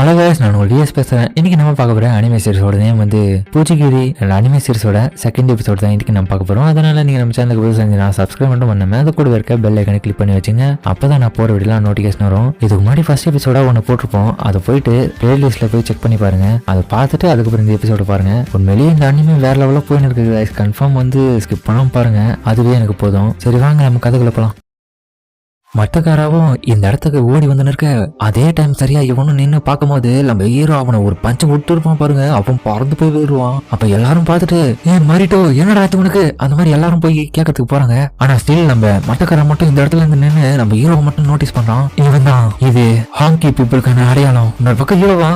அழகா நான் ஒரு டிஎஸ் பேசுறேன். இன்னைக்கு நம்ம பார்க்க போற அனிமே சீரிஸோட நேம் வந்து பூச்சிகிரி. அனிமே சீரிஸோட செகண்ட் எபிசோட் தான் இன்னைக்கு நம்ம பார்க்க போறோம். அதனால நீங்க நம்ம சேனலுக்கு புதுசா செஞ்சு சப்ஸ்கிரைப் மட்டும் பண்ணாம அது கூட இருக்க பெல் ஐக்கனை கிளிக் பண்ணி வச்சுங்க. அப்பதான் நான் போற வீடியோல நோட்டிஃபிகேஷன் வரும். இதுக்கு முன்னாடி ஃபர்ஸ்ட் எபிசோட ஒன்று போட்டிருப்போம். அதை போயிட்டு பிளேலிஸ்ட்ல போய் செக் பண்ணி பாருங்க. அதை பார்த்துட்டு அதுக்கப்புறம் இந்த எபிசோட பாருங்க. உண்மையிலேயே இந்த அனிமே வேற லெவலில் போயின்னு இருக்குது. கன்ஃபார்ம் வந்து ஸ்கிப் பண்ணாம பாருங்க. அதுவே எனக்கு போதும். சரி வாங்க நம்ம கதைக்குள்ள போலாம். மட்டக்காராவும் இந்த இடத்துக்கு ஓடி வந்து நிற்க அதே டைம் சரியா இவனும் நின்று பார்க்கும்போது நம்ம ஹீரோ அவனை ஒரு பஞ்சம் விட்டு இருப்பான் பாருங்க. அவன் பறந்து போய் விடுவான். அப்ப எல்லாரும் பார்த்துட்டு ஏன் மாறிட்டோ என்னடா ஆச்சு உனக்கு அந்த மாதிரி எல்லாரும் போய் கேட்கறதுக்கு போறாங்க. ஆனா ஸ்டில் நம்ம மட்டக்காரன் மட்டும் இந்த இடத்துல இருந்து நின்று நம்ம ஹீரோவை மட்டும் நோட்டீஸ் பண்றான். இவன் தான் இது ஹாங்கி பீப்புளுக்கான அடையாளம். இன்னொரு பக்கம் ஹீரோவா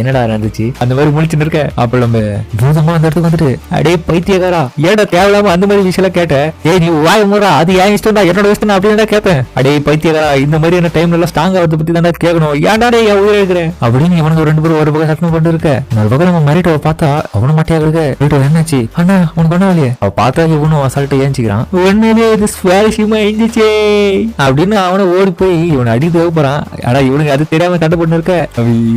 என்னடா இருந்துச்சு அந்த மாதிரி முடிச்சுன்னு இருக்க. அப்ப நம்ம பூதமா அந்த இடத்துக்கு வந்துட்டு அடே பைத்தியக்காரா ஏடா தேவையில்லாம அந்த மாதிரி விஷயம் கேட்ட. ஏய் நீ வாய மூடா அது ஏன் இஷ்டம் தான் என்னோட இஷ்டம் அப்படின்னு கேட்பேன். அடே பைத்தியக்காரா இந்த மாதிரியான டைம்ல எல்லாம் ஸ்ட்ராங் ஆகிறத பத்தி தானே கேட்கணும். ஏன்டா என் உயிரை இருக்கிறேன் அப்படின்னு இவனுக்கு ரெண்டு பேரும் ஒரு பக்கம் சத்தம் கொண்டு இருக்க. ஒரு பக்கம் நம்ம மரிட்டோவை பார்த்தா அவனும் மாட்டியா இருக்கு. மரிட்டோ என்னாச்சு அண்ணா உனக்கு ஒண்ணாவலையே. அவ பார்த்தா இவனும் அசால்ட்டு ஏஞ்சிக்கிறான். உண்மையிலே இது சுவாரஸ்யமா இருந்துச்சே அப்படின்னு அவனை ஓடி போய் இவனை அடி தேவைப்படுறான். ஆனா இவனுக்கு அது தெரியாம தண்டை பண்ணு இருக்க.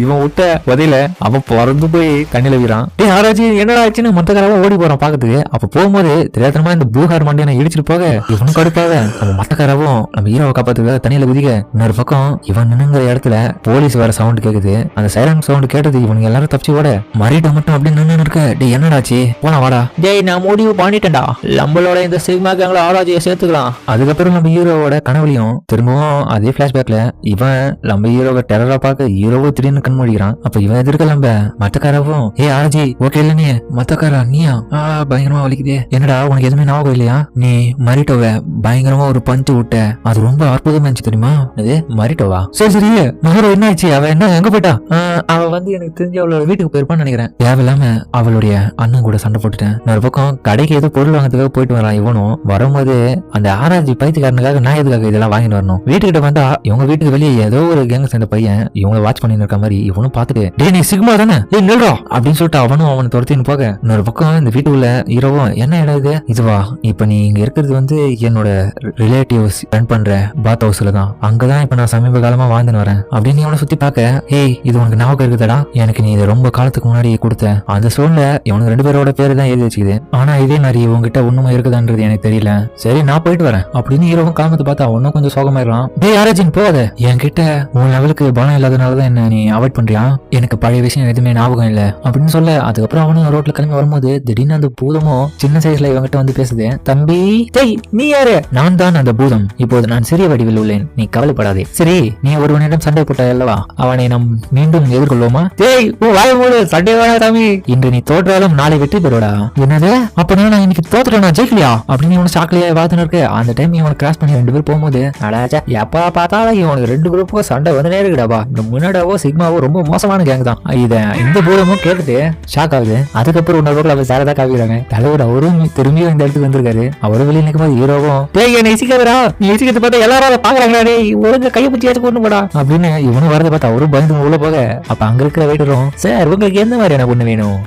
இவன் விட்ட உதையில அவன் பிறந்து போய் கண்ணில வீறான். ஆராய்ச்சி என்னடா ஆச்சுன்னு மொத்தக்காரவா ஓடி போறான் பாக்கிறதுக்கு. அப்ப போகும்போது தெரியாதனமா இந்த பூகார் மண்டியனை இடிச்சிட்டு போக இவனும் கடுப்பாக நம்ம மொத்தக்காரவும் நம்ம ஹீரோவை காப்பாத்துக்க தனியில குதிக்க. இன்னொரு பக்கம் இவன் நின்னுங்கிற இடத்துல போலீஸ் வேற சவுண்ட் கேக்குது. அந்த சைரன் சவுண்ட் கேட்டது இவனுக்கு எல்லாரும் தப்பிச்சு ஓட மரிட்டோ மட்டும் அப்படி நின்னு இருக்க. டே என்னடாச்சு போனா வாடா. டேய் நான் முடிவு பண்ணிட்டேன்டா நம்மளோட இந்த சிக்மா கேங்ல ஆராய்ச்சியை சேர்த்துக்கலாம். அதுக்கப்புறம் நம்ம ஹீரோவோட கனவுலையும் திரும்பவும் அதே பிளாஷ்பேக்ல இவன் நம்ம ஹீரோவை டெரரா பார்க்க ஹீரோவை திடீர்னு கண்மூடிக்கிறான். அப்ப இவன் எதிர்க்க நம்ம மத்தக்காரவும் ஆராய்ச்சி ஓகே இல்ல நீ மத்தக்காரா நீயா பயங்கரமா வலிக்குதே. என்னடா உனக்கு எதுவுமே ஞாபகம் இல்லையா நீ மரிட்டோவை பயங்கரமா ஒரு பஞ்சு விட்ட அது ரொம்ப அற்புதமா இருந்துச்சு தெரியுமா. அது மரிட்டோவா சரி சரி மகரோ என்ன ஆச்சு அவ என்ன எங்க போயிட்டா. அவ வந்து எனக்கு தெரிஞ்சு அவளோட வீட்டுக்கு போயிருப்பான்னு நினைக்கிறேன். தேவையில்லாம அவளுடைய அண்ணன் கூட சண்டை போட்டுட்டேன். ஒரு பக்கம் கடைக்கு ஏதோ பொருள் வாங்கிறதுக்காக போயிட்டு வரான். இவனும் வரும்போது அந்த ஆராய்ச்சி பைத்தியக்காரனுக்காக நான் எதுக்காக இதெல்லாம் வாங்கிட்டு வரணும். வீட்டுக்கிட்ட வந்தா இவங்க வீட்டுக்கு வெளியே ஏதோ ஒரு கேங்க சேர்ந்த பையன் இவங்களை வாட்ச் பண்ணிட்டு இருக்க மாதிரி இவனும் பாத்துட்டு டே நீ சிக்மா தானே நில்றா அப்படின்னு சொல்லிட்டு அவனும் அவனை துரத்தின்னு போக. இன்னொரு பக்கம் இந்த வீட்டுக்குள்ள ஹீரோவும் என்ன இடம் இது இதுவா இப்ப நீ இங்க இருக்கிறது வந்து என்னோட ரிலேட்டிவ்ஸ் ரன் பண்ற பாத் ஹவுஸ்ல தான். அங்கதான் இப்ப நான் சமீப காலமா வாழ்ந்துன்னு வரேன் அப்படின்னு இவனை சுத்தி பாக்க. ஏய் இது உனக்கு ஞாபகம் இருக்குதடா எனக்கு நீ இதை ரொம்ப காலத்துக்கு முன்னாடி கொடுத்த அந்த சோன்ல இவனுக்கு ரெண்டு பேரோட பேரு தான் எழுதி வச்சுக்குது. ஆனா இதே மாதிரி உங்ககிட்ட ஒண்ணுமா இருக்குதான்றது எனக்கு தெரியல. சரி நான் போயிட்டு வரேன் அப்படின்னு ஹீரோவும் காமத்தை பார்த்தா ஒன்னும் கொஞ்சம் சோகமாயிடலாம். டேய் யாராச்சும் போகாத என்கிட்ட உன் லெவலுக்கு பலம் இல்லாதனாலதான் என்ன நீ அவாய்ட் பண்றியா எனக்கு பழைய விஷயம் எதுவுமே ஞாபகம் இல்ல அப்படின்னு சொல்ல. அதுக்கப்புறம் அவனும் ரோட்ல கிளம்பி வரும்போது திடீர்னு அந்த பூதமும் சின்ன சைஸ்ல இவங்கிட்ட வந்து பேசுது. தம்பி டேய் நீ யாரு. நான் தான் அந்த பூதம். இப்போது நான் சிறிய வடிவில் உள்ளேன் நீ கவலைப்படாதே. சரி நீ ஒருவனிடம் சண்டை போட்ட அல்லவா அவனை நாம் மீண்டும் எதிர்கொள்வோமா. டேய் வாய மூடு சண்டை வேணா தம்பி இன்று நீ தோற்றாலும் நாளை வெற்றி பெறுவடா. என்னது அப்ப நான் இன்னைக்கு தோத்துட்டேன் நான் ஜெயிக்கலையா அப்படின்னு இவனு சாக்கலையா பார்த்துன்னு இருக்கு. அந்த டைம் இவனை கிராஸ் பண்ணி ரெண்டு பேர் போகும்போது அடாச்சா எப்ப பார்த்தாலும் இவனுக்கு ரெண்டு குரூப்புக்கும் சண்டை வந்துனே இருக்குடாப்பா. இந்த முன்னாடாவோ சிக்மாவோ ரொம்ப மோசமான கேங் தான். இத இந்த பூதமும் கேட்டுட்டு ஷாக் ஆகுது. அதுக்கப்புறம் இன்னொரு அவர் சாரதா காவிக்கிறாங்க. தலைவர் அவரும் திரும்பியும் இந்த இடத்துக்கு வந்திருக்காரு. அவரும் வெளியே நிற்கும் போது ஹீரோவும் டேய் என்ன இசிக்காதரா நீ இசிக்கிறது பார்த்தா எல்லாரும் பாக்குறாங்களே ஒழுங்க கையை பிடிச்சி ஏற்று கொண்டு போடா அப்படின்னு இவனும் வரதை பார்த்தா அவரும் பயந்து உள்ள போக. அப்ப அங்க இருக்கிற வெயிட்டரும் சார் உங்களுக்கு எந்த மாதிரியான பொண்ணு வேணும்.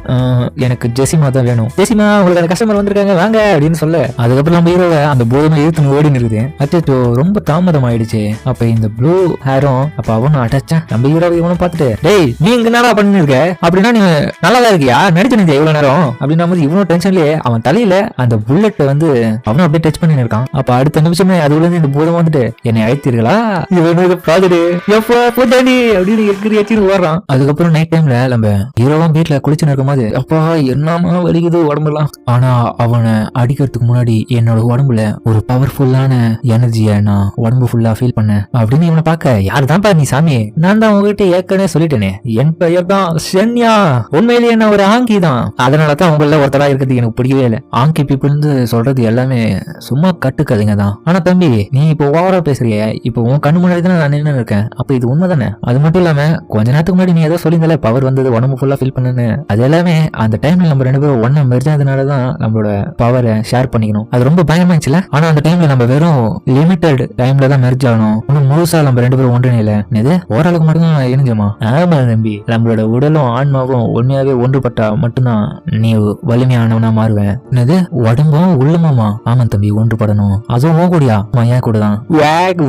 எனக்கு ஜெசிமா தான் வேணும். ஜெசிமா உங்களுக்கு கஸ்டமர் வந்திருக்காங்க வாங்க அப்படின்னு சொல்ல. அதுக்கப்புறம் நம்ம ஹீரோவை அந்த போதுமே இழுத்து ஓடின்னு இருக்குது. அச்சோ ரொம்ப தாமதம் ஆயிடுச்சு. அப்ப இந்த ப்ளூ ஹேரும் அப்ப அவனும் அட்டாச்சா நம்ம ஹீரோவை இவனும் பார்த்துட்டு டேய் நீ இங்க என்னடா பண்ணி இருக்க அப்படின்னா நீ நல்லாதான் இருக்கியா நடிச்சு நினைச்ச இவ்வளவு நேரம் அப்படின்னா இவனும் டென்ஷன்லயே அவன் தலையில அந்த புல்லட் வந்து அவனும் அப்படியே டச் பண்ணி இருக்கான். அப்ப அடுத்த நிமிஷமே அது உள்ள இந்த பூதம் வந்துட்டு என்னை அழைத்தீர்களா இவனுக்கு ப்ராஜெக்ட் எப்போ போட்டாடி அப்படின்னு எக்கிரியாச்சின்னு ஓடுறான். அதுக்கப்புறம் நைட் டைம்ல நம்ம ஹீரோவும் வீட்டுல குளிச்சுன்னு இருக்கும் போது அப்பா என்னமா வலிக்குது உடம்புலாம். ஆனா அவனை அடிக்கிறதுக்கு முன்னாடி என்னோட உடம்புல ஒரு பவர்ஃபுல்லான எனர்ஜியை நான் உடம்பு ஃபுல்லா ஃபீல் பண்ணேன் அப்படின்னு இவனை பார்க்க யாரு தான்ப்பா நீ சாமி. நான் தான் உங்ககிட்ட ஏற்கனவே சொல்லிட்டேனே என் பெயர் தான் சென்யா உண்மையிலேயே என்ன ஒரு ஆங்கி தான். அதனாலதான் உங்கள ஒருத்தரா இருக்கிறது எனக்கு பிடிக்கவே இல்லை. ஆங்கி பீப்புள்னு சொல்றது எல்லாமே சும்மா கட்டுக்கதைங்க தான். ஆனா தம்பி நீ இப்போ ஓவரா பேசுறிய இப்போ உன் கண்ணு முன்னாடி தான் நான் நின்று இருக்கேன். அப்ப இது உண்மைதானே. அது மட்டும் இல்லாம கொஞ்ச நேரத்துக்கு முன்னாடி நீ ஏதோ சொல்லியிருந்தால பவர் வந்தது உடம்பு ஃபுல்லா ஃபீல் பண்ணுன்னு. அது எல்லாமே அந்த டைம்ல நம்ம ரெண்டு பேரும் ஒன்னா மெர்ஜாதனாலதான் நம்மளோட பவரை ஷேர் பண்ணிக்கணும். அது ரொம்ப பயமா இருந்துச்சுல. ஆனா அந்த டைம்ல நம்ம வெறும் லிமிட்டட் டைம்ல தான் மெர்ஜ் ஆகணும். இன்னும் முழுசா நம்ம ரெண்டு பேரும் ஒன்றிணையில இது ஓரளவுக்கு மட்டும் தான் இணைஞ்சோமா. ஆமா தம்பி நம்மளோட உடலும் ஆன்மாவும் உண்மையாவே ஒன்றுபட்டா மட்டும்தான் நீ வலிமையானவனா மாறுவேன். என்னது உடம்பும் உள்ளமாமா. ஆமா தம்பி ஒன்றுபடணும் அதுவும் கூடியா ஏன் கூட தான்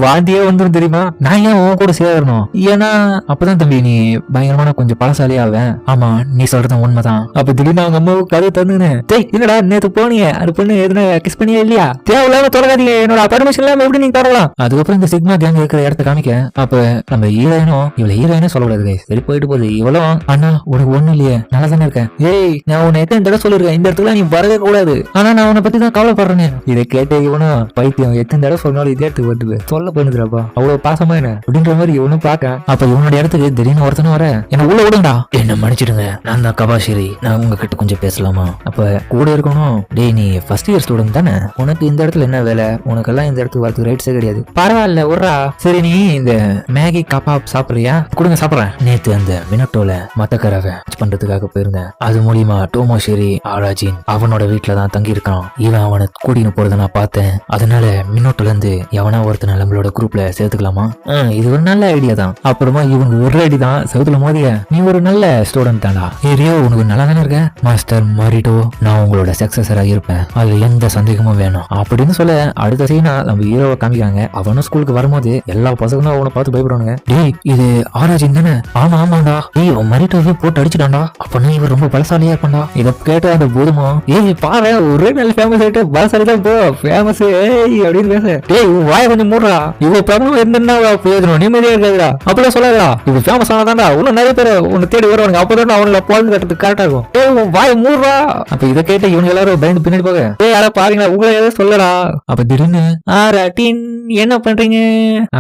வாந்தியே வந்துரும் தெரியுமா. நான் ஏன் உன் கூட சேரணும்? ஏன்னா அப்பதான் தம்பி நீ பயங்கரமான கொஞ்சம் பழசாலியா ஆவேன். ஆமா நீ சொல்றது உண்மைதான். அப்ப திடீர்னு அவங்க அம்மாவுக்கு கதை தந்துன்னு என்னடா நேத்து போனீங்க அது பொண்ணு எதுனா கிஸ் பண்ணியே இல்லையா? தேவையில்லாம தொடராதீங்க, என்னோட பர்மிஷன் இல்லாம எப்படி நீங்க தொடரலாம்? அதுக்கப்புறம் இந்த சிக்மா கேங் இருக்கிற இடத்த காமிக்க அப்ப நம்ம ஹீரோயினும் இவளை ஹீரோயினே சொல்லக்கூடாது. சரி போயிட்டு போகுது. இவளும் அண்ணா உனக்கு ஒண்ணு இல்லையே நல்லா தானே இருக்கேன். ஏய் நான் உன்னை எத்தனை தடவை சொல்லிருக்கேன் இந்த இடத்துல நீ வரவே கூடாது. ஆனா நான் உன்னை பத்தி தான் கவலைப்படுறேன்னு. இதை கேட்டு இவனும் பைத்தியம் எத்தனை தடவை சொன்னாலும் இதே இடத்துக்கு வருது சொல்ல பண்ணுதுப்பா அவ்வளவு பாசமா என்ன அப்படின்ற மாதிரி இவனும் பாக்க. அப்ப இவனோட இடத்துக்கு திடீர்னு ஒருத்தனும் வர என்ன உள்ள விடுங்கடா. என்ன மன்னிச்சிடுங்க நான் தான் கபாஷிரி, நான் உங்ககிட்ட கொஞ்சம் பேசலாமா? அப்ப கூட இருக்கணும். டேய் நீ ஃபர்ஸ்ட் இயர் ஸ்டூடெண்ட் தானே, உனக்கு இந்த இடத்துல என்ன வேலை? உனக்கெல்லாம் இந்த இடத்துக்கு வரதுக்கு ரைட்ஸே கிடையாது. பரவாயில்ல உர்றா. சரி நீ இந்த மேகி கபாப் சாப்பிடுறியா? கொடுங்க சாப்பிடுறேன். நேத்து அந்த மினட்டோல மத்தக்கரவை பண்றதுக்காக போயிருந்தேன். அது மூலியமா டோமோஷேரி ஆராஜின் அவனோட வீட்டுல தான் தங்கி இருக்கான். இவன் அவனை கூட்டின்னு போறதை நான் பார்த்தேன். அதனால மினோட்டோல இருந்து எவனா ஒருத்தனை நம்மளோட குரூப்ல சேர்த்துக்கலாமா? இது ஒரு நல்ல ஐடியா தான். அப்புறமா இவங்க ஒரு ஐடி தான் செவத்துல மோதிய நீ ஒரு நல்ல ஸ்டூடெண்ட் தானா? ஏரியா உனக்கு நல்லா தானே இருக்க மாஸ்டர் மாரிட்டோ, நான் உங்களோட சக்சஸரா இருப்பேன், அதுல எந்த சந்தேகமும் வேணும் அப்படின்னு சொல்ல அடுத்த சீனா நம்ம ஹீரோவை காமிக்கிறாங்க. அவனும் ஸ்கூலுக்கு வரும்போது எல்லா பசங்களும் அவனை பார்த்து பயப்படுவானுங்க. டேய் இது ஆராஜின் தானே? ஆமா ஆமாண்டா. ஏய் அவன் மரிட்டோவே போட்டு அடிச்சுட்டான்டா. அப்பனா இவர் ரொம்ப பலசாலியா இருப்பான்டா. இதை கேட்ட அந்த பூதமோ ஏய் பாரு ஒரே நல்ல ஃபேமஸ் ஆயிட்டு பலசாலி தான் போ ஃபேமஸ் ஏய் அப்படின்னு பேச. டேய் வாய கொஞ்சம் மூடுறா. இவ்வளவு பிரபலம் இருந்தா பிரயோஜனம் நிம்மதியா இருக்காதுடா. அப்படிலாம் சொல்லாதடா. இது ஃபேமஸ் ஆனதாண்டா இன்னும் நிறைய பேர் உன்னை தேடி வருவானுங்க. அப்பதான் அவங்களை பால் கட்டுறதுக்கு கரெக்டா இருக்கும். டேய் வாய மூடுறா. அப்ப இதை கேட்ட இவங்க எல்லாரும் பயந்து பின்னாடி போக ஏய் யாரா பாருங்களா உங்களை ஏதாவது சொல்லடா. அப்ப திடீர்னு ஆராட்டின் என்ன பண்றீங்க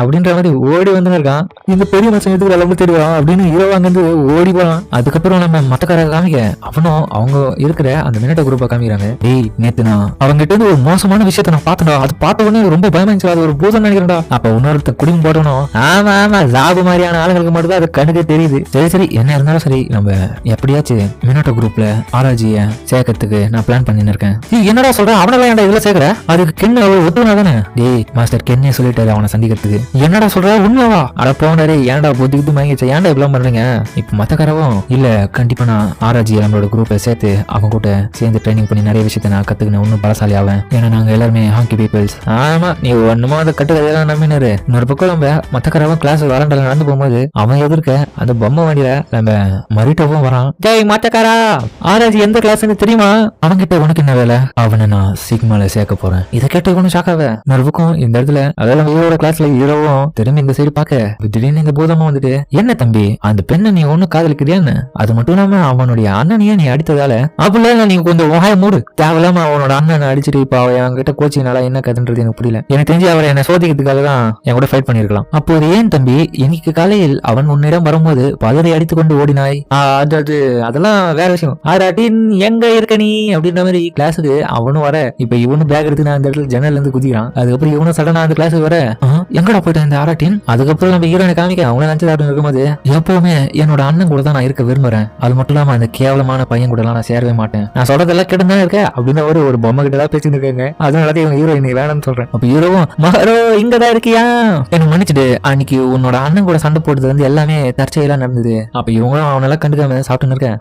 அப்படின்ற மாதிரி ஓடி வந்து இருக்கான். இந்த பெரிய மனுஷன் எதுக்கு எல்லாமே தேடி வரான் அப்படின்னு ஹீரோ அங்கிருந்து ஓடி போறான். அதுக்கப்புறம் நம்ம மத்தக்கார காமிக்க அவனும் அவங்க இருக்கிற அந்த மினட்டோ குரூப்பை காமிக்கிறாங்க. டேய் நேத்து நான் அவங்க கிட்ட இருந்து ஒரு மோசமான விஷயத்த நான் பார்த்தேன்டா. அது பார்த்த உடனே ரொம்ப பயமாச்சு. அது ஒரு பூதம் நினைக்கிறேன்டா. அப்ப இன்னொருத்த குடியும் போட்டணும். ஆமா ஆமா ஜாபு மாதிரியான ஆளுங்களுக்கு மட்டும் தான் அது கண்ணுக்கே தெரியுது. சரி சரி என்ன இருந்தாலும் சரி நம்ம எப்படியாச்சும் மினட்டோ குரூப்ல ஆராய்ச்சிய சேர்க்கறதுக்கு நான் பிளான் பண்ணின்னு இருக்கேன். என்னடா சொல்றேன் அவனெல்லாம் ஏன்டா இதுல சேர்க்கிற? அதுக்கு கென்னு ஒத்துனா தானே? டேய் மாஸ்டர் கென்னே சொல்லிட்டாரு அவனை சந்திக்கிறதுக்கு. என்னடா சொல்ற உண்மைவா? அட போனாரே ஏன்டா புத்திக்கிட்டு வாங்கிச்சு ஏன்டா இப்பெல்லாம் பண்றீங்க? இப்ப மத்தக்காரவும் இல்ல கண்டிப்பா நான் ஆராய்ச்சி நம்மளோட குரூப்பை சேர்த்து அவங்க கூட சேர்ந்து ட்ரைனிங் பண்ணி நிறைய விஷயத்த நான் கத்துக்கணும் இன்னும் பலசாலி ஆவேன். ஏன்னா நாங்க எல்லாருமே ஹாக்கி பீப்பிள்ஸ். ஆமா நீ ஒண்ணுமா அந்த கட்டுக்கதையெல்லாம் நம்பினாரு. இன்னொரு பக்கம் நம்ம மத்தக்காரவன் கிளாஸ் வராண்டால நடந்து போகும்போது அவன் எதிர்க்க அந்த பொம்மை வண்டியில நம்ம மரிட்டோவும் வரான். ஜெய் மத்தக்காரா ஆராய்ச்சி எந்த கிளாஸ்ன்னு தெரியுமா? அவன்கிட்ட உனக்கு என்ன வேலை? அவனை நான் சிக்மால சேர்க்க போறேன். இதை கேட்டு இவனும் ஷாக்காவ. நர்வுக்கும் இந்த இடத்துல அதெல்லாம் ஹீரோட கிளாஸ்ல ஹீரோவும் திரும்பி இந்த சைடு பாக்க திடீர்னு இந்த பூதமா வந்துட்டு என்ன தம்பி அந்த பெண்ணை நீ ஒண்ணு காதலிக்கிறியான்னு? அது மட்டும் இல்லாம அவனுடைய அண்ணனையே நீ அடித்ததால அப்படிலாம் நீங்க கொஞ்சம் வாய மூடு. தேவையில்லாம அவனோட அண்ணனை அடிச்சுட்டு இப்ப அவ என்கிட்ட கோச்சிங்கனால என்ன கதுன்றது எனக்கு புரியல. எனக்கு தெரிஞ்சு அவரை என்ன சோதிக்கிறதுக்காக தான் என் கூட ஃபைட் பண்ணிருக்கலாம். அப்போது ஏன் தம்பி இன்னைக்கு காலையில் அவன் உன்னிடம் வரும்போது பதரை அடித்துக் கொண்டு ஓடினாய்? அதெல்லாம் வேற விஷயம். ஆராட்டின் எங்க இருக்க நீ அப்படின்ற மாதிரி கிளாஸுக்கு அவனும் வர. இப்ப இவனும் பேக் எடுத்து நான் இந்த இடத்துல ஜன்னல்ல இருந்து குதிக்கிறான். அதுக்கப்புறம் இவனும் சடனா அந்த கிளாஸுக்கு வர எங்கடா போயிட்டான் இந்த ஆராட்டின்? அதுக்கப்புறம் நம்ம ஹீரோனை காமிக்க அவனை நினைச்சதாட்டம் இருக்கும்போது எப்பவுமே என்னோட அண்ணன் கூட தான் நான் இருக்க விரும்புறேன். அது மட்டும் இல்லாம அந்த கேவலமான பையன் கூட எல்லாம் நான் சேரவே மாட்டேன். நான் சொல்றதெல்லாம் கேட்டுதான் இருக்க அப்படின்னு ஒரு பொம்மை கிட்ட தான் பேசிட்டு இருக்காங்க. அதனால இவங்க ஹீரோ இன்னைக்கு வேணும்னு சொல்றேன். அப்ப ஹீரோவும் மகரோ இங்கதான் இருக்கியா என்ன மன்னிச்சுட்டு அன்னைக்கு உன்னோட அண்ணன் கூட சண்டை போட்டது வந்து எல்லாமே தற்செயலா நடந்தது. அப்ப இவங்களும் அவனெல்லாம் கண்டுக்காம சாப்பிட்டு இருக்க.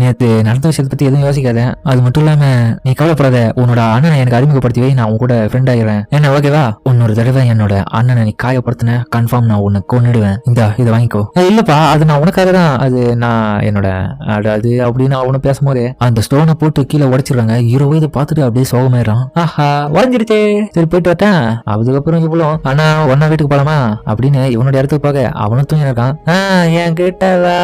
நேத்து நடந்த விஷயத்தை பத்தி எதுவும் யோசிக்காத. அது மட்டும் இல்லாம நீ கவலைப்படாத. உன்னோட அண்ணனை எனக்கு அறிமுகப்படுத்தி நான் உன் கூட ஃப்ரெண்ட் ஆகிறேன். என்ன ஓகேவா? இன்னொரு தடவை என்னோட அண்ணனை நீ காயப்படுத்தின கன்ஃபார்ம் நான் உன்னை கொன்னுடுவேன். இதை வாங்கிக்கோ. இல்லப்பா அது நான் உனக்காக தான். அது நான் என்னோட அது அப்படின்னு அவனும் பேசும்போது அந்த ஸ்டோனை போட்டு கீழே உடைச்சிடுறாங்க. ஹீரோவை இதை பார்த்துட்டு அப்படியே சோகமாயிடும். ஆஹா உடஞ்சிருச்சே சரி போயிட்டு வரட்டேன். அதுக்கப்புறம் இவ்வளோ ஆனா ஒன்னா வீட்டுக்கு போலாமா அப்படின்னு இவனோட இடத்துக்கு பார்க்க அவனும் தூங்கி இருக்கான். என் கிட்டவா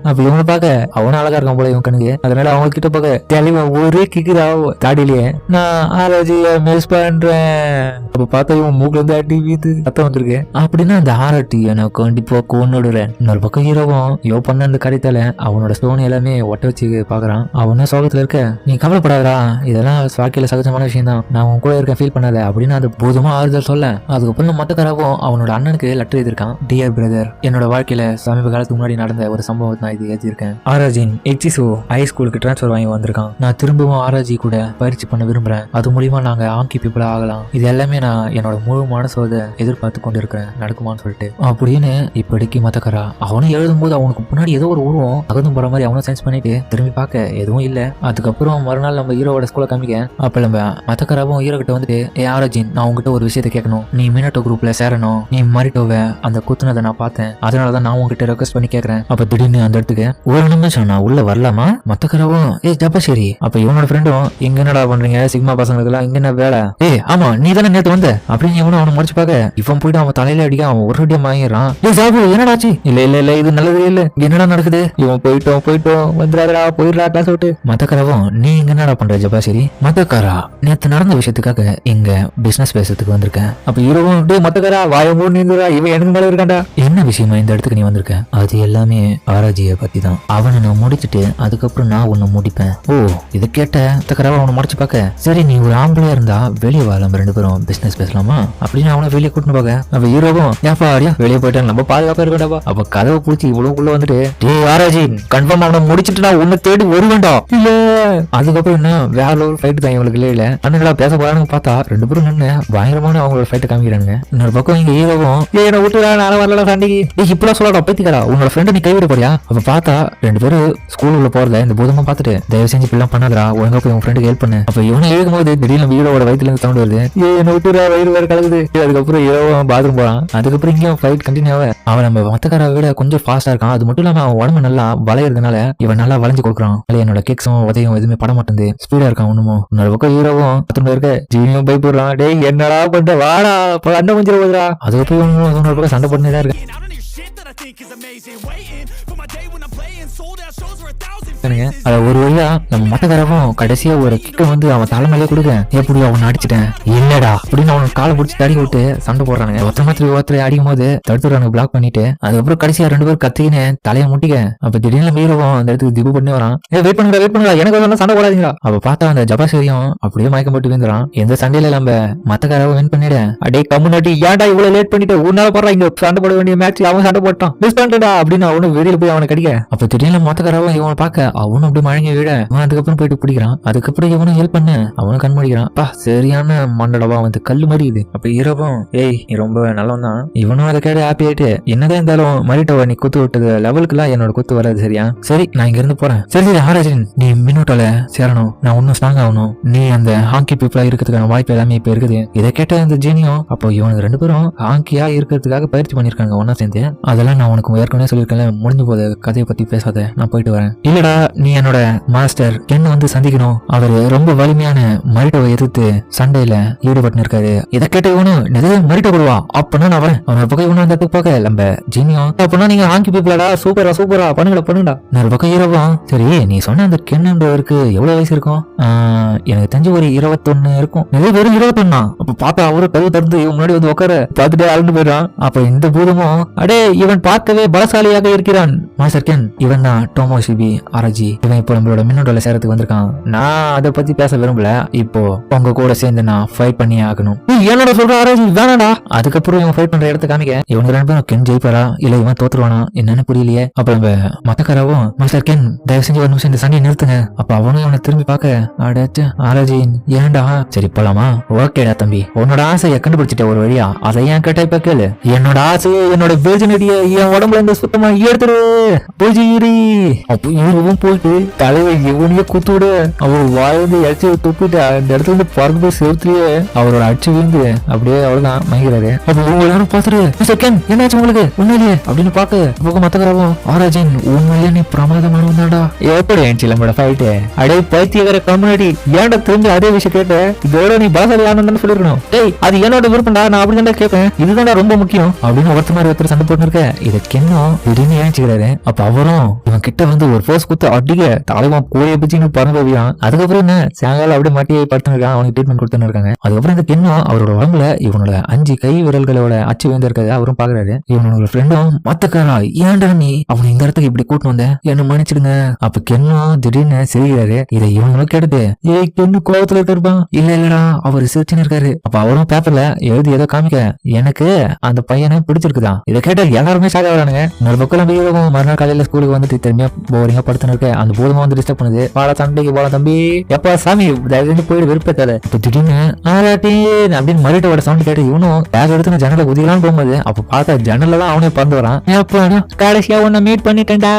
அப்ப இவனை பார்க்க அவனும் அழகா இருக்கான் போல இவன் கண்ணுக்கு. அதனால அவங்க கிட்ட பார்க்க தெளிவா ஒரே கிக்குதா தாடியிலேயே நான் ஆராய்ச்சிய மிஸ் பண்றேன். அப்ப பார்த்தா இவன் மூக்குல இருந்து அடி வீத்து ரத்தம் வந்திருக்கு. அப்படின்னா அந்த ஆராய்ச்சி எனக்கு கண்டிப்பா கொன்னுடுறேன். இன்னொரு பக்கம் ஹீரோவும் யோ பண்ண அந்த கடைத்தால அவனோட ஸ்டோன் எல்லாமே ஒட்ட வச்சு பாக்குறான். அவனும் சோகத்துல இருக்க. நீ கவலைப்படாதா இதெல்லாம் வாழ்க்கையில சகஜமான விஷயம் தான். நான் உன் கூட இருக்க ஃபீல் பண்ணாத அப்படின்னு அது பூதமா ஆறுதல் சொல்ல. அதுக்கப்புறம் மத்தக்காராவும் அவனோட அண்ணனுக்கு லெட்டர் எழுதிருக்கான். டியர் பிரதர் என்னோட வாழ்க்கையில சமீப காலத்துக்கு முன்னாடி நடந்த ஒரு சம்பவத்தை நான் இது எழுதியிருக்கேன். ஆராஜின் எக்ஸிசோ ஹை ஸ்கூலுக்கு டிரான்ஸ்பர் வாங்கி வந்திருக்கான். நான் திரும்பவும் ஆராஜி கூட பயிற்சி பண்ண விரும்புறேன். அது மூலியமா நாங்க ஹாக்கி பீப்புளா ஆகலாம். இது எல்லாமே நான் என்னோட முழு மனசோத எதிர்பார்த்து கொண்டு இருக்கிறேன் நடக்குமான்னு சொல்லிட்டு அப்படின்னு இப்படிக்கு மத்தக்காரா அவனும் எழுதும்போது அவனுக்கு முன்னாடி ஏதோ ஒரு உருவம் அகதும் போற மாதிரி அவனும் சென்ஸ் பண்ணிட்டு திரும்பி பார்க்க எதுவும் இல்ல. அதுக்கப்புறம் மறுநாள் நம்ம ஹீரோவோட ஸ்கூல காமிக்க அப்ப நம்ம மத்தக்காராவும் ஹீரோ கிட்ட வந்துட்டு ஆரோஜின் நான் உங்ககிட்ட ஒரு விஷயத்த கேட்கணும். நீ மினாட்டோ குரூப்ல சேரணும். நீ மரிட்டோவை அந்த குத்துனதை நான் பார்த்தேன். அதனாலதான் நான் உங்ககிட்ட ரெக்வஸ்ட் பண்ணி கேட்கறேன். அப்ப திடீர்னு அந்த இடத்துக்கு ஒரு நிமிஷம் நான் உள்ள வரலாமா? மத்தக்காராவும் ஜப்பா சரி. அப்ப இவனோட ஃப்ரெண்டும் இங்க என்னடா பண்றீங்க சிக்மா பசங்களுக்கு எல்லாம் இங்க என்ன வேலை? ஆமா நீ தானே நேத்து வந்த அப்படின்னு இவனும் அவனை முடிச்சு பார்க்க இவன் போயிட்டு அவன் தலையில அடிக்க அவன் ஒரு அடியா வாங்கிடுறான். சாபு என்னடாச்சு? இல்ல இது நல்லதே இல்ல. என்னடா நடக்குது? இவன் போயிட்டோம் வந்துடாதடா போயிடா கிளாஸ் விட்டு. மத்தக்காராவும் நீ இங்க என்னடா பண்ற ஜப்பா சரி? மத்தக்காரா நேத்து நடந்த விஷயத்துக்காக இங்க பிசினஸ் பேசுறதுக்கு வந்திருக்கேன். அப்ப இரவும் மத்தக்காரா வாய மூணு நீந்துடா இவன் எனக்கு மேல இருக்காண்டா. என்ன விஷயமா இந்த இடத்துக்கு நீ வந்திருக்க? அது எல்லாமே ஆராஜிய பத்தி தான். அவனை நான் முடிச்சுட்டு அதுக்கப்புறம் நான் உன்னை முடிப்பேன். ஓ இதை கேட்ட மத்தக்காராவை அவனை முடிச்சு பார்க்க சரி நீ ஒரு ஆம்பளையா இருந்தா வெளியே வா நம்ம ரெண்டு பேரும் பிசினஸ் பேசலாமா அப்படின்னு அவனை வெளியே கூட்டிட்டு போக அப்ப ஹீரோவும் ஏப்பா அடியா வெளியே போயிட்டா நம்ம பாதுகாப்பா இருக்கா. அப்ப கதவை பூச்சி இவ்வளவுக்குள்ள வந்துட்டு ஆராஜி கன்ஃபார்ம் அவனை முடிச்சுட்டு நான் உன்னை தேடி வருவேண்டா. இல்ல அதுக்கப்புறம் என்ன வேற ஒரு ஃபைட் தான் இவங்களுக்கு இல்ல அண்ணா பேச போறாங்க பார்த்தா ரெண்டு பேரும் நின்று பயங்கரமான அவங்களோட ஃபைட்டை காமிக்கிறாங்க. இன்னொரு பக்கம் இங்க ஹீரோவும் என்ன விட்டுடா நான் வரல சண்டைக்கு இப்பெல்லாம் சொல்லடா பத்திக்கடா உன்னோட ஃப்ரெண்ட் நீ கைவிட போறியா? அப்ப பார்த்தா ரெண்டு பேரும் ஸ்கூல் உள்ள போறத இந்த பூதமா பார்த்துட்டு தயவு செஞ்சு இப்பெல்லாம் பண்ணாதரா ஒழுங்கா போய் உன் ஃப்ரெண்டுக்கு ஹெல்ப் பண்ணு. அப்ப இவனை எழுதும் போது திடீர்னு ஹீரோவோட வயிற்றுல இருந்து சவுண்ட் வருது. என்ன விட்டுடா வயிறு வேற கலகுது. அதுக்கப்புறம் ஹீரோவும் பாத்ரூம் போறான். அதுக்கப்புறம் இங்கேயும் ஃபைட் கண்டினியூ ஆக அவன் நம்ம மத்தக்கார விட கொஞ்சம் ஃபாஸ்டா இருக்கான். அது மட்டும் இல்லாம அவன் உடம்பு நல்லா வளையறதுனால இவன் நல்லா வளைஞ்சு கொடுக்குறான். என்னோட கேக்ஸும் உதயம் எதுவுமே பட மாட்டேங்குது ஸ்பீடா இருக்கான் ஒண்ணுமோ. இன்னொரு பக்கம் ஹீரோவும் பத்து இருக்க ஜீனியும் பயப்படுறான். டேய் என்னடா பண்ற வாடா அண்ணன் கொஞ்சம் போதுடா. அதுக்கப்புறம் இன்னொரு பக்கம் சண்டை போட்டுதான் இருக்கு. ஒரு வழியா நம்ம மட்டக்காரவும் கடைசியா ஒரு கிக்க வந்து அவன் தலைமையிலே கொடுக்க எப்படி அவனை அடிச்சிட்டேன் இல்லடா அப்படின்னு அவனுக்கு காலை பிடிச்சி தடி விட்டு சண்டை போடுறானுங்க. ஒருத்தர் அடிக்கும் போது தடுத்துறானுங்க பிளாக் பண்ணிட்டு. அதுக்கப்புறம் கடைசியா ரெண்டு பேரும் கத்திக்கின்னு தலையை முட்டிக்க அப்ப திடீர்னு மீறவும் அந்த இடத்துக்கு திபு பண்ணி வரான். வெயிட் பண்ணுங்க எனக்கு சண்டை போடாதீங்களா. அப்ப பார்த்தா அந்த ஜபாசரியும் அப்படியே மயக்கம் போட்டு விழுந்துறான். எந்த சண்டையில நம்ம மத்தக்காரவை வின் பண்ணிட அடே கம்முனாட்டி ஏன்டா இவ்வளவு லேட் பண்ணிட்டு உன்னால போடுறா இங்க சண்டை போட வேண்டிய மேட்ச் அவன் சண்டை போட்டான் மிஸ் பண்ணிட்டா அப்படின்னு அவனு வெளியில போய் அவனை கடிக்க அப்ப திடீர்னு மத்தக்காரவும் இவனை பார்க்க அவனும் அப்படி மழங்கி விட அவன் அதுக்கப்புறம் போயிட்டு பிடிக்கிறான். அதுக்கப்புறம் இவனும் ஹெல்ப் பண்ண அவனும் கண் முடிக்கிறான். பா சரியான மண்டடவா வந்து கல்லு மாதிரி இது. அப்ப இரவும் நீ ரொம்ப நல்லவன் தான். இவனும் அதை கேட்டு ஹாப்பி ஆயிட்டு என்னதான் இருந்தாலும் மரிட்டோவை நீ குத்து விட்டது லெவலுக்கு எல்லாம் என்னோட குத்து வராது சரியா சரி நான் இங்க இருந்து போறேன். சரி ஆராஜன் நீ மின்னோட்டோல சேரணும். நான் இன்னும் ஸ்ட்ராங் ஆகணும். நீ அந்த ஹாங்கி பீப்புளா இருக்கிறதுக்கான வாய்ப்பு எல்லாமே இப்ப இருக்குது. இதை கேட்ட இந்த ஜீனியும் அப்போ இவனுக்கு ரெண்டு பேரும் ஹாங்கியா இருக்கிறதுக்காக பயிற்சி பண்ணிருக்காங்க ஒன்னா சேர்ந்து. அதெல்லாம் நான் உனக்கு ஏற்கனவே சொல்லியிருக்கேன். முடிஞ்சு போத கதையை பத்தி பேசாத நான் போயிட்டு வரேன். இல்லடா நீ என்னோட மாஸ்டர் கென் வந்து சந்திக்கணும். அவரு ரொம்ப வலிமையான மரிட்டோவை எதிர்த்து சண்டையில ஈடுபட்டு இருக்காரு. இதை கேட்ட இவனும் நிறைய மரிட்டோ கொடுவா அப்பனா நான் வரேன். அவனோட பக்கம் இவனும் அந்த போக நம்ம ஜீனியும் அப்பனா நீங்க ஹாங்கி பீப்புளடா சூப்பரா பண்ணுங்கடா. இன்னொரு பக்கம் ஹீரோவும் சரி நீ சொன்ன அந்த கென்னுன்றவருக்கு எவ்வளவு வயசு இருக்கும்? எனக்கு தெரிஞ்சு ஒரு 21 இருக்கும். நிறைய பேரும் 21. அப்ப பாப்பா அவரு கதவு திறந்து இவன் முன்னாடி வந்து உட்கார பார்த்துட்டே அழுந்து போயிடான். அப்ப இந்த பூதமும் அடே இவன் பார்க்கவே பலசாலியாக இருக்கிறான் மாஸ்டர் கென். இவன் தான் டோமோஷிபி ஆராஜி. இவன் இப்போ நம்மளோட மின்னோட்டோல சேரத்துக்கு வந்திருக்கான். நான் அதை பத்தி பேச விரும்பல. இப்போ உங்க கூட சேர்ந்து நான் ஃபைட் பண்ணியே ஆகணும். என்னோட சொல்ற ஆராஜி வேணாடா. அதுக்கப்புறம் இவன் ஃபைட் பண்ற இடத்த காமிக்க இவங்க ரெண்டு பேரும் கென் ஜெயிப்பாரா இல்ல இவன் தோத்துருவானா என்னன்னு புரியலையே. அப்ப நம்ம மத்தக்காரவும் மாஸ்டர் கென் தயவு செஞ்சு ஒரு நிமிஷம் இந்த சண்டையை நிறுத்துங்க. அப்ப அவனும் அவனை திரும்பி பார்க்க அடச்ச ஆராஜி ஏன்டா சரி போலாமா? ஓகேடா தம்பி உன்னோட ஆசையை கண்டுபிடிச்சிட்ட ஒரு வழியா அதை ஏன் கேட்ட இப்ப கேளு. என்னோட ஆசையை என்னோட வெர்ஜினிட்டியை என் உடம்புல இருந்து சுத்தமா எடுத்துரு போஜிரி. அப்போ இவரும் போயிட்டு தலைவை இவனையே குத்து விட அவர் வாழ்ந்து அடிச்சு துப்பிட்டு அந்த இடத்துல இருந்து பறந்து போய் செலுத்திலேயே அவரோட அடிச்சு விழுந்து அப்படியே அவ்வளவுதான் மயங்கிறாரு. அப்ப உங்க எல்லாரும் பாத்துட்டு என்னாச்சு உங்களுக்கு உண்மையிலேயே அப்படின்னு பாக்க மத்தக்காரவும் ஆராஜன் உண்மையிலேயே நீ பிரமாதமானவன் தான்டா. எப்படி ஆயிடுச்சு நம்மளோட ஃபைட்டு? அடே பைத்தியக்கார கம்யூனிட்டி ஏன்டா தெரிஞ்சு அதே விஷயம் கேட்ட இதோட நீ பாசாலி ஆனந்தான்னு சொல்லிருக்கணும். டேய் அது என்னோட விருப்பம்டா நான் அப்படி தான் கேட்பேன். இதுதான்டா ரொம்ப முக்கியம் அப்படின்னு ஒருத்தர் மாதிரி ஒருத்தர் சண்டை போட்டு இருக்க. இதை கென்னும் திடீர்னு ஏஞ்சிக்கிறாரு. அப்ப அவரும் இவன் கிட்ட வந்து ஒரு போர்ஸ் குத்து அடிக்க தலைவன் கூடைய பிச்சுன்னு பறந்துவியான். அதுக்கப்புறம் என்ன சாயங்காலம் அப்படியே மாட்டியை படுத்துன்னு இருக்கான். அவனுக்கு ட்ரீட்மெண்ட் கொடுத்துன்னு இருக்காங்க. அதுக்கப்புறம் இந்த கென்னும் அவரோட உடம்புல இவனோட 5 கை விரல்களோட அச்சு வந்து இருக்காது அவரும் பாக்குறாரு. இவனோட ஃப்ரெண்டும் மத்தக்காரா ஏன்டா நீ அவனை இந்த இடத்துக்கு இப்படி கூட்டு வந்த என்ன மன்னிச்சிடுங்க. அப்ப கென்னும் திடீர்னு சிரிக்கிறாரு. இதை இவங்களும் கேட்டது கென்னு கோபத்துல இருக்கான். இல்லடா அவரு சிரிச்சுன்னு இருக்காரு. அப்ப அவரும் பேப்பர்ல எழுதி ஏதோ காமிக்க எனக்கு அந்த பையனை பிடிச்சிருக்குதான். இதை கேட்ட எல்லாருமே அட்டாக் ஆகிறானுங்க. இன்னொரு பக்கம் ஹீரோவும் மறுநாள் காலையில ஸ்கூலுக்கு வந்துட்டு திரும்பியா போரிங்கா படுத்துன்னு இருக்க அந்த போதுமா வந்து டிஸ்டர்ப் பண்ணுது. வாழ சண்டைக்கு போல தம்பி, எப்பா சாமி தயவு போயிட்டு விருப்பத்தாத. இப்ப திடீர்னு ஆராட்டின் அப்படின்னு மறுட்டோட சவுண்ட் கேட்டு இவனும் பேக் எடுத்து ஜன்னலை குதிக்கலான்னு போகும்போது அப்ப பார்த்தா ஜன்னல்ல தான் அவனே பறந்து வரான். கடைசியா உன்னை மீட் பண்ணிட்டேன்டா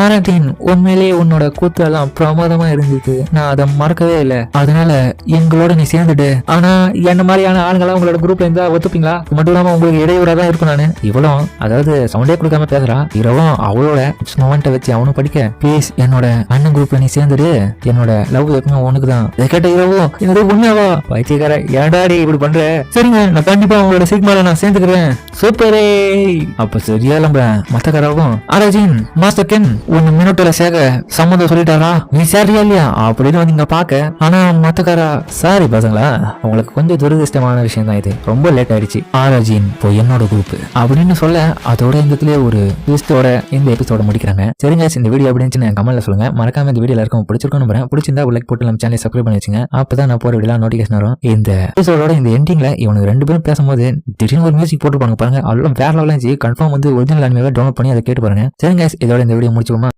ஆராட்டின், உண்மையிலேயே உன்னோட கூத்து எல்லாம் பிரமாதமா இருந்துச்சு, நான் அதை மறக்கவே இல்லை. அதனால எங்களோட நீ சேர்ந்துட்டு, ஆனா என்ன மாதிரியான ஆளுங்களா உங்களோட குரூப்ல இருந்தா ஒத்துப்பீங்களா? மட்டும் இல்லாம உங்களுக்கு இடையூறா தான் இருக்கும். நானு இவ்வளவு அதாவது சவுண்டே கொடுக்காம பேசுறா. இரவும் அவளோட மொமெண்ட்டை வச்சு அவனும் படிக்க, ப்ளீஸ் என்னோட அண்ணன் குரூப்ல நீ சேர்ந்துட்டு, என்னோட லவ் எப்பவுமே உனக்கு தான். இதை கேட்ட இரவும் என்னது உண்மையாவா பைத்தியக்கார, ஏடாடி இப்படி பண்ற? சரிங்க நான் கண்டிப்பா உங்களோட சிக்மால நான் சேர்ந்துக்கிறேன். சூப்பரே. அப்ப சரியா நம்புறேன். மத்தக்காராவும் ஆராஜின் மாஸ்டர் கென் உன்னை மினோட்டோல சேக சம்மந்தம் சொல்லிட்டாரா, நீ சரியா இல்லையா அப்படின்னு வந்தீங்க பாக்க. ஆனா மத்தக்காரா சாரி பசங்களா, உங்களுக்கு கொஞ்சம் துரதிருஷ்டமான விஷயம் தான் இது, ரொம்ப லேட் ஆயிடுச்சு. ஆராஜின் இப்போ என்னோட குரூப் அப்படின்னு சொல்ல அதோட இந்த ஒரு ட்விஸ்டோட இந்த எபிசோட முடிக்கிறாங்க. சரிங்க, இந்த வீடியோ எப்படி இருந்துச்சுன்னு கமெண்ட்ல சொல்லுங்க. மறக்காம இந்த வீடியோ எல்லாருக்கும் பிடிச்சிருக்கும் நம்புறேன். பிடிச்சிருந்தா ஒரு லைக் போட்டு நம்ம சேனலை சப்ஸ்கிரைப் பண்ணி வச்சுங்க. அப்பதான் நான் போற வீடியோ நோட்டிஃபிகேஷன் வரும். இந்த எபிசோட இந்த எண்டிங்ல இவனுக்கு ரெண்டு பேரும் பேசும்போது திடீர்னு ஒரு மியூசிக் போட்டு பாருங்க, அதெல்லாம் வேற லெவலில் இருந்துச்சு. கன்ஃபார்ம் வந்து ஒரிஜினல் அனிமேவை டவுன்லோட் பண்ணி அதை கேட்டு பாருங்க. சரிங்க, இதோட இந்த வீடியோ முடிச்சுக்கோமா.